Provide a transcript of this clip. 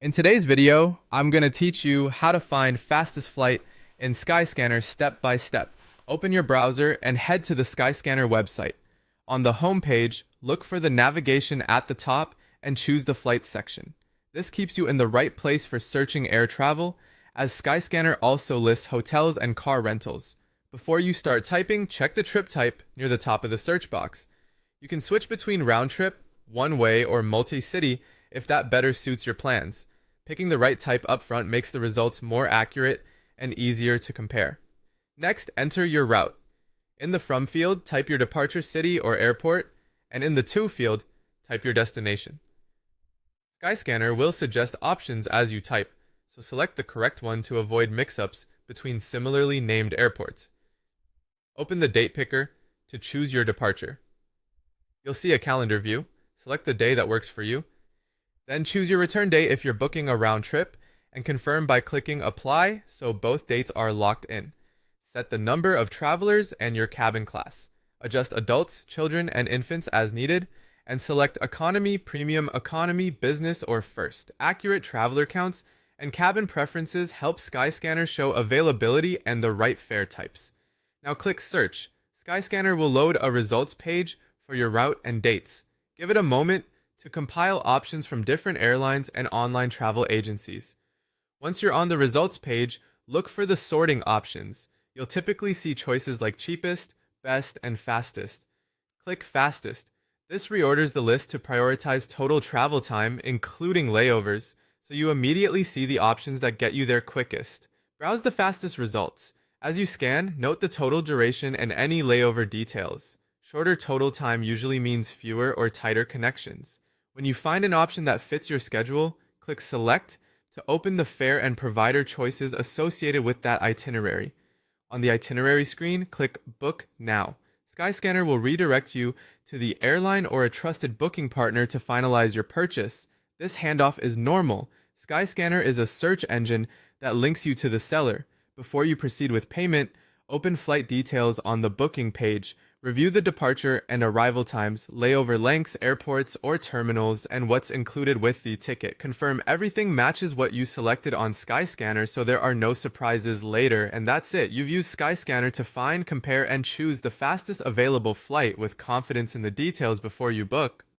In today's video, I'm going to teach you how to find fastest flight in Skyscanner step by step. Open your browser and head to the Skyscanner website. On the home page, look for the navigation at the top and choose the flight section. This keeps you in the right place for searching air travel, as Skyscanner also lists hotels and car rentals. Before you start typing, check the trip type near the top of the search box. You can switch between round trip, one way, or multi-city if that better suits your plans. Picking the right type up front makes the results more accurate and easier to compare. Next, enter your route. In the From field, type your departure city or airport, and in the To field, type your destination. Skyscanner will suggest options as you type, so select the correct one to avoid mix-ups between similarly named airports. Open the date picker to choose your departure. You'll see a calendar view. Select the day that works for you. Then choose your return date if you're booking a round trip, and confirm by clicking Apply so both dates are locked in. Set the number of travelers and your cabin class. Adjust adults, children, and infants as needed, and select Economy, Premium, Economy, Business, or First. Accurate traveler counts and cabin preferences help Skyscanner show availability and the right fare types. Now click Search. Skyscanner will load a results page for your route and dates. Give it a moment to compile options from different airlines and online travel agencies. Once you're on the results page, look for the sorting options. You'll typically see choices like cheapest, best, and fastest. Click Fastest. This reorders the list to prioritize total travel time, including layovers, so you immediately see the options that get you there quickest. Browse the fastest results. As you scan, note the total duration and any layover details. Shorter total time usually means fewer or tighter connections. When you find an option that fits your schedule, click Select to open the fare and provider choices associated with that itinerary. On the itinerary screen, click Book Now. Skyscanner will redirect you to the airline or a trusted booking partner to finalize your purchase. This handoff is normal. Skyscanner is a search engine that links you to the seller. Before you proceed with payment, open flight details on the booking page. Review the departure and arrival times, layover lengths, airports, or terminals, and what's included with the ticket. Confirm everything matches what you selected on Skyscanner so there are no surprises later. And that's it. You've used Skyscanner to find, compare, and choose the fastest available flight with confidence in the details before you book.